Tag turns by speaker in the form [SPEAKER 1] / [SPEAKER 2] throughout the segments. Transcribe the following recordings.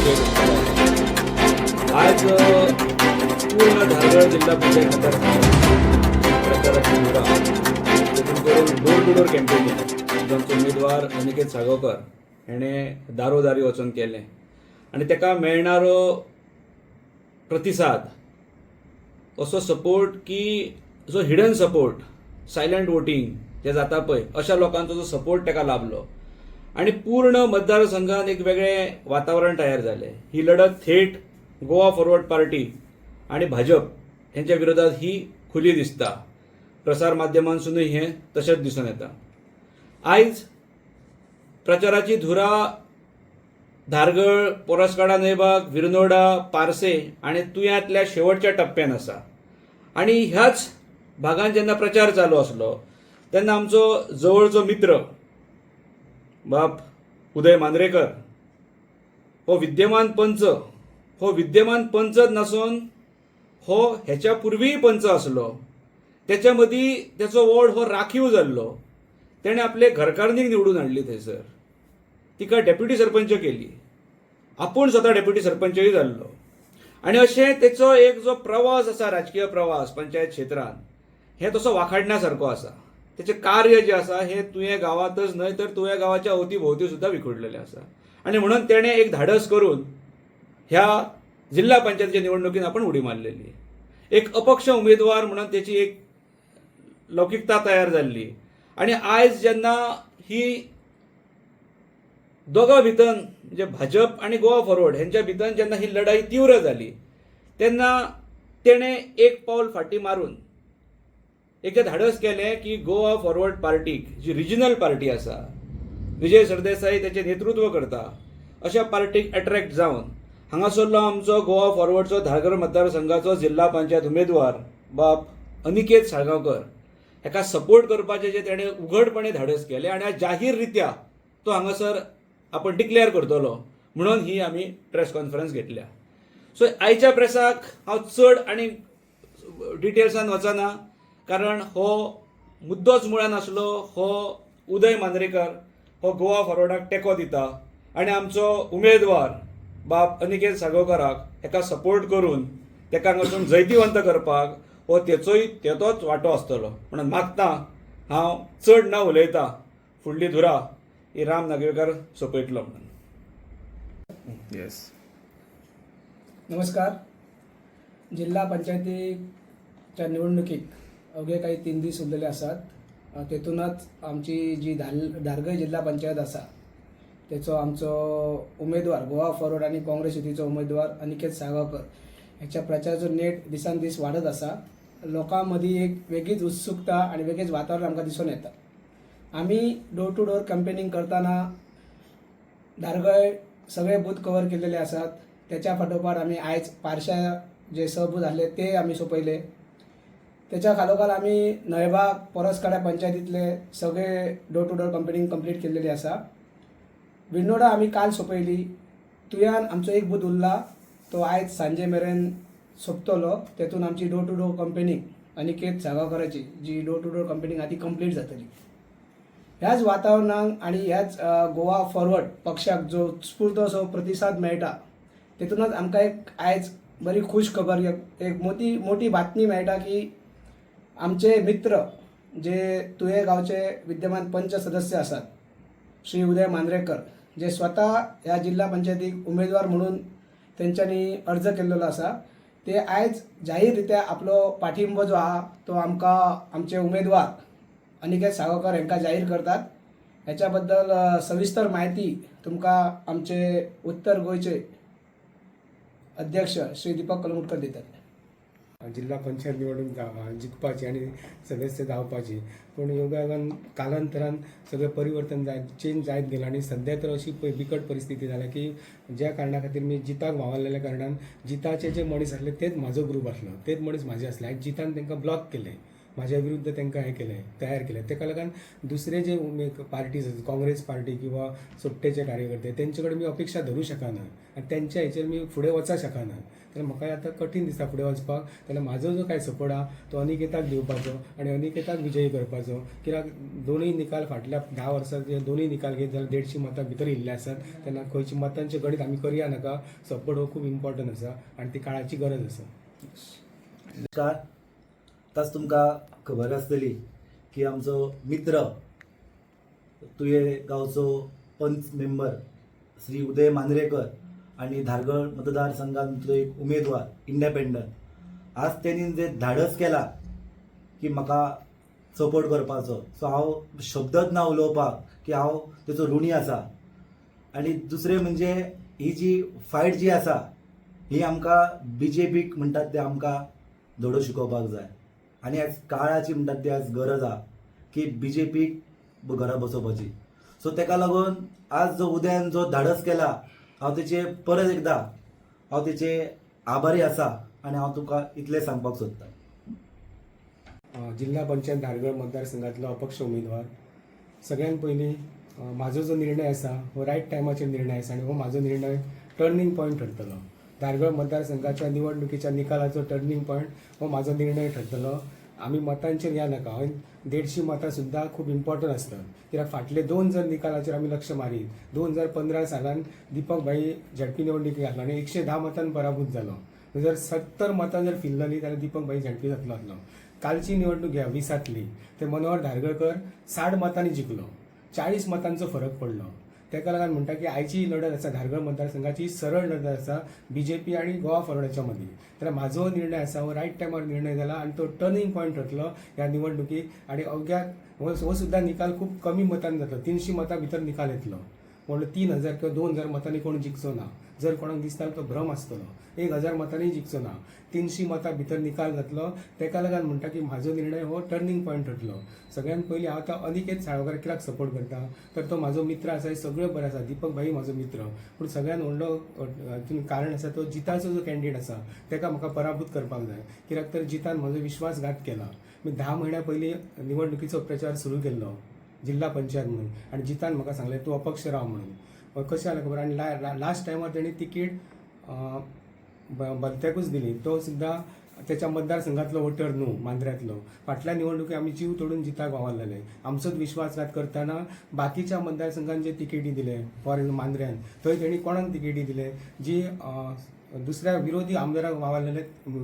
[SPEAKER 1] आज पूर्ण धारगड जिल्हा पंचायत प्रचाराची धुरा करून डोर टू डोर कॅम्पेनिंग जांचो उमेदवार अनिकेत साळगांवकर हेणे दारोदारी वचून केलें आनी ताका मेळणारो प्रतिसाद असो सपोर्ट की जो हिडन सपोर्ट सायलंट वोटींग जे जाता पळय अशा लोकांचो जो सपोर्ट ताका लाभलो आणि पूर्ण मतदारसंघात एक वेगळें वातावरण तयार जालें. ही लढत थेट गोवा फॉरवर्ड पार्टी आणि भाजप यांच्या विरोधात ही खुली दिसता. प्रसार माध्यमांतसूनय हें तशेंच दिसून येता. आयज प्रचाराची धुरा धारगळ, पोरसकाडा नेबाग, विरनोडा, पारसे आणि तुयांतल्या शेवटच्या टप्प्यान आसा. आणि ह्याच भागांत जेन्ना प्रचार चालू आसलो तेन्ना आमचो जवळचो मित्र बाप उदय मांद्रेकर हो विद्यमान पंचच नसून हो हेच्या पूर्वीय पंच आसलो. त्याच्या मदीं त्याचो वॉर्ड हो राखीव जाल्लो. तेणें आपले घरकारणीक निवडून हाडली थंयसर. तिका डेप्युटी सरपंच केली. आपूण स्वता डेप्युटी सरपंचय जाल्लो. आनी अशें तेचो एक जो प्रवास आसा, राजकीय प्रवास पंचायत क्षेत्रांत हे तसो वाखाडण्यासारको आसा. तेचें कार्य जें आसा हें तुवें गांवांतच न्हय तर तुवें गांवाच्या अवती भोंवती सुद्दां विखुडलेलें आसा. आनी म्हणून तेणें एक धाडस करून ह्या जिल्हा पंचायतीच्या निवडणुकीत आपण उडी मारलेली. एक अपक्ष उमेदवार म्हणून तेची एक लौकिकता तयार जाल्ली. आनी आयज जेन्ना ही दोगां भितर म्हणजे भाजप आनी गोवा फॉरवर्ड हेंच्या भितर जेन्ना ही लढाई तीव्र जाली तेन्ना तेणें एक पावल फाटीं मारून एक धाडस केलें की गोवा फॉरवर्ड पार्टीक जी रिजनल पार्टी आसा, विजय सरदेसाई तेचें नेतृत्व करता, अशा पार्टीक अट्रॅक्ट जावन हांगासरलो आमचो गोवा फॉरवर्डचो धारगड मतदारसंघाचो जिल्हा पंचायत उमेदवार बाब अनिकेत साळगांवकर हेका सपोर्ट करपाचें जे तेणें उघडपणे धाडस केलें आनी आज जाहीर रित्या तो हांगासर आपण डिक्लेअर करतलो म्हणून ही आमी प्रेस कॉन्फरन्स घेतल्या. सो आयच्या प्रेसाक हांव चड आनी डिटेल्सान वचना कारण हो मुद्दोच मुळान आसलो. हो उदय मांद्रेकर हो गोवा फॉरवर्डाक तेंको दिता आनी आमचो उमेदवार बाब अनिकेत साळगांवकराक हेका सपोर्ट करून तेका हांगासून जैतिवंत करपाक हो तेचोच वांटो आसतलो. म्हणून मागता हांव चड न उलयता फुडली धुरा ही राम नागवेकर सोंपयतलो म्हणून.
[SPEAKER 2] येस.
[SPEAKER 3] नमस्कार. जिल्हा पंचायतीच्या निवडणुकीत अवघे काही 3 दीस उरलेले असतात. तेतूनच आमची जी धारगळ जिल्हा पंचायत आसा तेचो आमचो उमेदवार गोवा फॉरवर्ड आणि काँग्रेस युतीचो उमेदवार अनिकेत साळगांवकर ह्याच्या प्रचाराचो नेट दिसान दीस वाढत आसा. लोकां मदीं एक वेगळीच उत्सुकता आणि वेगळेच वातावरण आमकां दिसून येता. आम्ही डोर टू डोर कॅम्पेनिंग करताना धारगळ सगळे बूथ कव्हर केलेले आसात. त्याच्या फाटोफाट आम्ही आयज पारशा जे सहबूथ आसले ते आम्ही सोंपयले. त्याच्या खालोखाल आम्ही नळबाग, पोरसकाडा पंचायतीतले सगळे door to door campaigning complete केलेली आसा. विरनोडा आम्ही काल सोंपयली. तुयान आमचो एक बूथ उरला तो आयज सांजे मेरेन सोंपतलो. तेतून आमची door to door campaigning Aniket साळगांवकराची जी डोर टू डोर कॅम्पेनिंग आधी कंप्लीट जातली. ह्याच वातावरणाक आणि ह्याच गोवा फॉरवर्ड पक्षाक जो उत्स्फूर्त असो प्रतिसाद मेळटा तेतूनच आमकां एक आयज बरी खुश खबर, एक मोठी बातमी मेळटा की आमचे मित्र जे तुये गांवचे विद्यमान पंच सदस्य आसात श्री उदय मांद्रेकर जे स्वतः ह्या जिल्हा पंचायतीक उमेदवार म्हणून तेंच्यांनी अर्ज केल्लो आसा ते आयज जाहीर रित्या आपलो पाठिंबो जो आहा तो आमकां आमचे उमेदवार अनिकेत साळगांवकर हांकां जाहीर करतात. ह्याच्या बद्दल सविस्तर माहिती तुमकां आमचे उत्तर गोंयचे अध्यक्ष श्री दीपक कलमुटकर दितात.
[SPEAKER 2] जिल्हा पंचायत निवडणूक जिखपाची आणि सदस्य जावपाची पूण योगायोगान कालांतरान सगळें परिवर्तन चेंज जायत गेलां आनी सध्या तर अशी बिकट परिस्थिती जाल्या की ज्या कारणां खातीर मी जिताक वावरलेल्या कारणान जिताचे जे मनीस आसले तेच म्हाजो ग्रूप आसलो, तेच मनीस म्हाजे आसले. आयज जितान तांकां ब्लॉक केले. म्हाज्या विरुद्ध तांकां हें केलें तयार केलें तेका लागून दुसरे जे पार्टीज आसात काँग्रेस पार्टी किंवा सोपटेचे कार्यकर्ते तेंचे कडेन मी अपेक्षा धरूं शकना आनी तेंच्या हेचेर मी फुडें वचूंक शकना जाल्यार म्हाका आतां कठीण दिसता फुडें वचपाक जाल्यार म्हाजो जो काय सपोर्ट आहा तो अनिकेताक दिवपाचो आनी अनिकेताक विजयी करपाचो कित्याक दोनूय निकाल फाटल्या 10 वर्सां जे दोनूय निकाल घेत जाल्यार 150 मतां भितर येयल्ले आसात तेन्ना खंयची मतांचें गणीत आमी करया नाका सपोर्ट हो खूब इम्पॉर्टंट आसा आनी ती काळाची गरज आसा
[SPEAKER 4] नमस्कार. आतांच तुमकां खबर आसतली की आमचो मित्र तुये गांवचो पंच मेंबर श्री उदय मांद्रेकर आनी धारगळ मतदारसंघांतलो एक उमेदवार इंडिपेंडंट आज तेणी जे धाडस केला की म्हाका सपोर्ट करपाचो सो हांव शब्दच ना उलोवपाक की हांव तेचो ऋणी आसा. आनी दुसरें म्हणजे ही जी फायट जी आसा ही आमकां BJPक म्हणटात ते आमकां धडो शिकोवपाक जाय आनी आज काळाची म्हणटात ती आज गरज आहा की BJPक घरा बसोवपाची. सो तेका लागून आज जो उदयान जो धाडस केला हांव तेचे परत एकदा हांव तेचे आभारी आसा आनी हांव तुका इतलें सांगपाक सोदतां.
[SPEAKER 2] जिल्हा पंचायत धारगळ मतदारसंघातलो अपक्ष उमेदवार सगळ्यात पयलीं म्हाजो जो निर्णय आसा हो रायट टायमाचेर निर्णय आसा आनी हो म्हाजो निर्णय टर्निंग पॉयंट ठरतलो. धारगळ मतदारसंघाच्या निवडणुकीच्या निकालाचो टर्निंग पॉयंट हो म्हाजो निर्णय ठरतलो. आमी मतांचेर या नाका 150 मतां सुद्दां खूब इम्पॉर्टंट आसतात कित्याक फाटले 2 जर निकालाचेर आमी लक्ष मारीत 2015 सालान दीपक भाई झडपी निवडणुकी घातलो आनी 110 मतांन पराभूत जालो. जर 70 मतां जर फिरलेली जाल्यार दीपक भाई झडपी जातलो आसलो. कालची निवडणूक घ्या 20तली ते मनोहर धारगळकर 60 मतांनी जिखलो 40 मतांचो फरक पडलो. तेका लागून म्हणटा की आयची लढत आसा धारगळ मतदारसंघाची सरळ लढत आसा BJP आनी गोवा फॉरवर्डाच्या मदीं. जाल्यार म्हाजो निर्णय आसा हो रायट टायमार निर्णय जाला आनी तो टर्निंग पॉयंट ठरतलो ह्या निवडणुकीक आनी अवघ्याक हो सुद्दां निकाल खूब कमी मतांनी जातलो 300 मतां भितर निकाल येतलो. म्हणल्यार 3000 किंवा 2000 मतांनी कोण जिखचो ना. जर कोणाक दिसता तो भ्रम आसतलो 1000 मतांनी जिखचो ना 300 मतां भितर निकाल जातलो. तेका लागून म्हणटा की म्हाजो निर्णय हो टर्निंग पॉयंट ठरतलो. सगळ्यात पयलीं हांव आतां अनिकेत साळगांवकार कित्याक सपोर्ट करता तर तो म्हाजो मित्र आसा हे सगळें बरें आसा. दीपक भाई म्हाजो मित्र पूण सगळ्यात व्हडलो हातून कारण आसा तो जिताचो जो कॅन्डिडेट आसा तेका म्हाका पराभूत करपाक जाय कित्याक तर जितान म्हजो विश्वासघात केला. मी 10 म्हयन्या पयलीं निवडणुकीचो प्रचार सुरू केल्लो जिल्हा पंचायत म्हणून आनी जितान म्हाका सांगलें तूं अपक्ष राव म्हणून. कशें जालें खबर आनी लास्ट टायमार तेणी तिकीट भलत्याकूच दिली. तो सुद्दां त्याच्या मतदारसंघातलो वोटर न्हू मांद्र्यांतलो. फाटल्या निवडणुकी आमी जीव तोडून जिताक वावरलेले. आमचोच विश्वासघात करतना बाकीच्या मतदारसंघांत जे तिकेटी दिले फॉर मांद्र्यान थंय तेणी कोणाक तिकेटी दिले जी दुसऱ्या विरोधी आमदाराक वावरलेले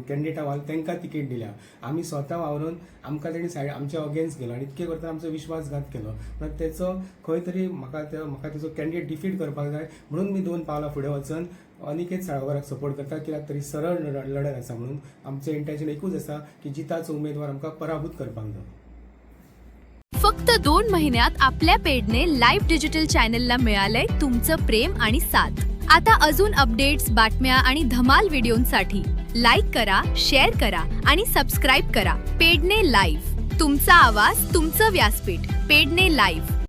[SPEAKER 2] कॅन्डिडेटाक वावरले तांकां तिकेट दिल्या. आमी स्वता वावरून आमकां तेणी आमच्या अगेन्स्ट गेलो आनी इतके करतना आमचो विश्वासघात केलो. पण तेचो खंय तरी म्हाका तेचो कॅन्डिडेट डिफीट करपाक जाय म्हणून मी 2 पावलां फुडें वचून अनिकेत साळगांवकाराक सपोर्ट करता कित्याक तरी सरळ लढत आसा म्हणून आमचें इंटेन्शन एकूच आसा की जिताचो उमेदवार आमकां पराभूत करपाक जाय.
[SPEAKER 5] फक्त 2 महिन्यात आपल्या पेडने लाईव्ह डिजिटल चॅनलला मिळालंय तुमचं प्रेम आणि साथ. आता अजून अपडेट्स, बातम्या आणि धमाल व्हिडिओंसाठी लाईक करा, शेअर करा आणि सबस्क्राईब करा. पेडणे लाईव्ह, तुमचा आवाज, तुमचं व्यासपीठ. पेडणे लाईव्ह.